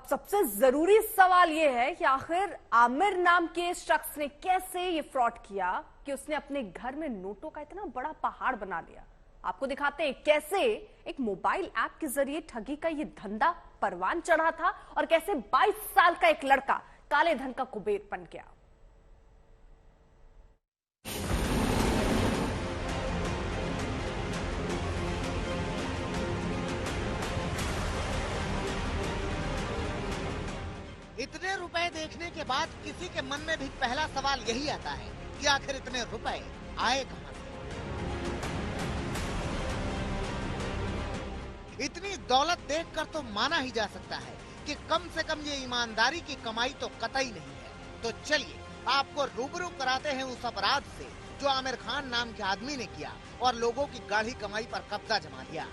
अब सबसे जरूरी सवाल यह है कि आखिर आमिर नाम के शख्स ने कैसे ये फ्रॉड किया कि उसने अपने घर में नोटों का इतना बड़ा पहाड़ बना लिया। आपको दिखाते हैं कैसे एक मोबाइल ऐप के जरिए ठगी का ये धंधा परवान चढ़ा था और कैसे 22 साल का एक लड़का काले धन का कुबेर बन गया। इतने रुपए देखने के बाद किसी के मन में भी पहला सवाल यही आता है कि आखिर इतने रुपए आए कहां से? इतनी दौलत देखकर तो माना ही जा सकता है कि कम से कम ये ईमानदारी की कमाई तो कतई नहीं है। तो चलिए आपको रूबरू कराते हैं उस अपराध से जो आमिर खान नाम के आदमी ने किया और लोगों की गाढ़ी कमाई पर कब्जा जमा लिया।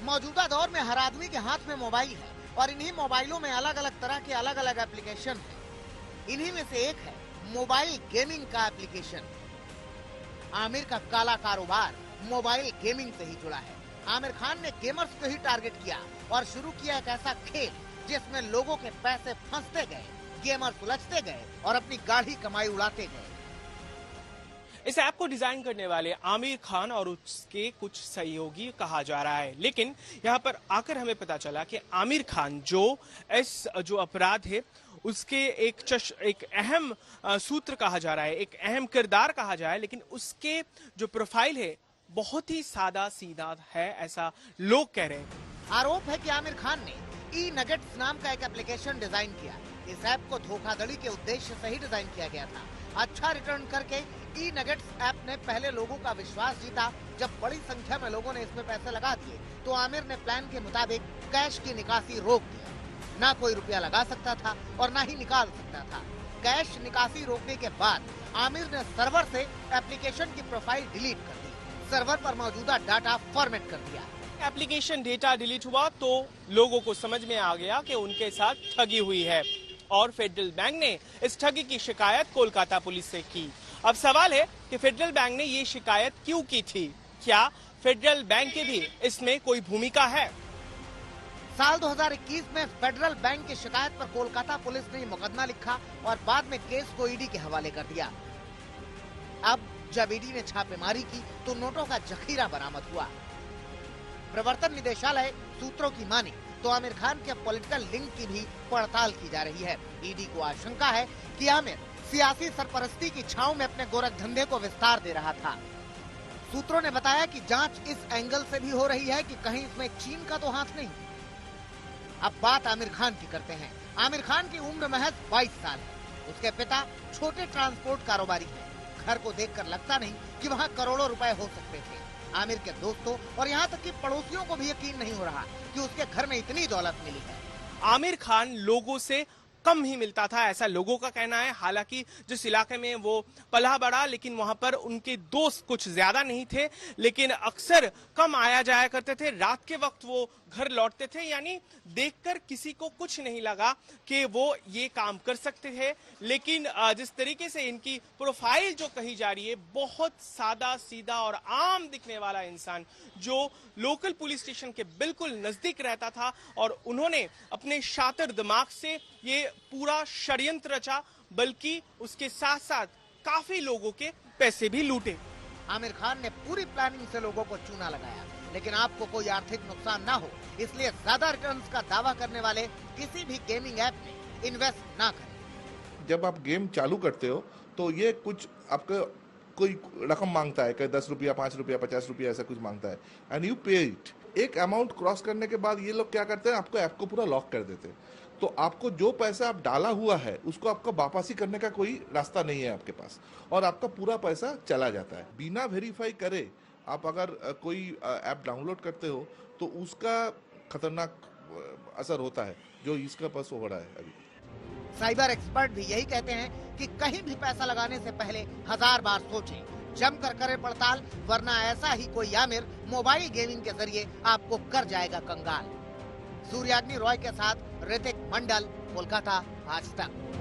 मौजूदा दौर में हर आदमी के हाथ में मोबाइल है और इन्हीं मोबाइलों में अलग अलग तरह के अलग अलग एप्लीकेशन है। इन्हीं में से एक है मोबाइल गेमिंग का एप्लीकेशन। आमिर का काला कारोबार मोबाइल गेमिंग से ही जुड़ा है। आमिर खान ने गेमर्स को ही टारगेट किया और शुरू किया एक ऐसा खेल जिसमें लोगों के पैसे फंसते गए, गेमर्स उलझते गए और अपनी गाढ़ी कमाई उड़ाते गए। इस ऐप को डिजाइन करने वाले आमिर खान और उसके कुछ सहयोगी कहा जा रहा है, लेकिन यहाँ पर आकर हमें पता चला कि आमिर खान जो अपराध है उसके एक अहम सूत्र कहा जा रहा है, एक अहम किरदार कहा जा रहा है, लेकिन उसके जो प्रोफाइल है बहुत ही सादा सीधा है, ऐसा लोग कह रहे हैं। आरोप है कि आमिर खान ने ई नगेट्स नाम का एक एप्लीकेशन डिजाइन किया। इस ऐप को धोखाधड़ी के उद्देश्य से ही डिजाइन किया गया था। अच्छा रिटर्न करके ई नगेट्स ऐप ने पहले लोगों का विश्वास जीता। जब बड़ी संख्या में लोगों ने इसमें पैसे लगा दिए तो आमिर ने प्लान के मुताबिक कैश की निकासी रोक दी। ना कोई रुपया लगा सकता था और ना ही निकाल सकता था। कैश निकासी रोकने के बाद आमिर ने सर्वर से एप्लीकेशन की प्रोफाइल डिलीट कर दी। सर्वर पर मौजूदा डाटा फॉर्मेट कर दिया। एप्लीकेशन डेटा डिलीट हुआ तो लोगों को समझ में आ गया कि उनके साथ ठगी हुई है और फेडरल बैंक ने इस ठगी की शिकायत कोलकाता पुलिस से की। अब सवाल है कि फेडरल बैंक ने ये शिकायत क्यों की थी? क्या फेडरल बैंक की भी इसमें कोई भूमिका है? साल 2021 में फेडरल बैंक की शिकायत पर कोलकाता पुलिस ने मुकदमा लिखा और बाद में केस को ईडी के हवाले कर दिया। अब जब ईडी ने छापेमारी की तो नोटों का जखीरा बरामद हुआ। प्रवर्तन निदेशालय सूत्रों की माने तो आमिर खान के पॉलिटिकल लिंक की भी पड़ताल की जा रही है। ईडी को आशंका है कि आमिर सियासी सरपरस्ती की छांव में अपने गोरख धंधे को विस्तार दे रहा था। सूत्रों ने बताया कि जांच इस एंगल से भी हो रही है कि कहीं इसमें चीन का तो हाथ नहीं। अब बात आमिर खान की करते हैं। आमिर खान की उम्र महज 22 साल है। उसके पिता छोटे ट्रांसपोर्ट कारोबारी हैं। घर को देखकर लगता नहीं कि वहाँ करोड़ों रुपए हो सकते थे। आमिर के दोस्तों और यहाँ तक कि पड़ोसियों को भी यकीन नहीं हो रहा कि उसके घर में इतनी दौलत मिली है। आमिर खान लोगों से कम ही मिलता था, ऐसा लोगों का कहना है। हालांकि जिस इलाके में वो पला बड़ा, लेकिन वहां पर उनके दोस्त कुछ ज्यादा नहीं थे, लेकिन अक्सर कम आया जाया करते थे। रात के वक्त वो घर लौटते थे, यानी देखकर किसी को कुछ नहीं लगा कि वो ये काम कर सकते थे। लेकिन जिस तरीके से इनकी प्रोफाइल जो कही जा रही है, बहुत सादा सीधा और आम दिखने वाला इंसान जो लोकल पुलिस स्टेशन के बिल्कुल नजदीक रहता था, और उन्होंने अपने शातिर दिमाग से ये पूरा षड्यंत्र रचा, बल्कि उसके साथ साथ काफी लोगों के पैसे भी लूटे। आमिर खान ने पूरी प्लानिंग से लोगों को चूना लगाया, लेकिन आपको कोई आर्थिक नुकसान ना हो इसलिए ज्यादा रिटर्न्स का दावा करने वाले किसी भी गेमिंग ऐप में इन्वेस्ट ना करें। जब आप गेम चालू करते हो तो ये कुछ आपको कोई रकम मांगता है, 10 रुपया, 5 रुपया, 50 रुपया, ऐसा कुछ मांगता है, एंड यू पे इट। एक अमाउंट क्रॉस करने के बाद ये लोग क्या करते हैं, आपको ऐप को पूरा लॉक कर देते हैं। तो आपको जो पैसा आप डाला हुआ है उसको आपको वापसी करने का कोई रास्ता नहीं है आपके पास, और आपका पूरा पैसा चला जाता है बिना वेरीफाई करे। आप अगर कोई ऐप डाउनलोड करते हो तो उसका खतरनाक असर होता है, जो इसका पास हो रहा है अभी। साइबर एक्सपर्ट भी यही कहते हैं कि कहीं भी पैसा लगाने से पहले 1000 बार सोचें, जमकर करें पड़ताल, वरना ऐसा ही कोई आमिर मोबाइल गेमिंग के जरिए आपको कर जाएगा कंगाल। सूर्याग्नि रॉय के साथ ऋतिक मंडल, कोलकाता, आज तक।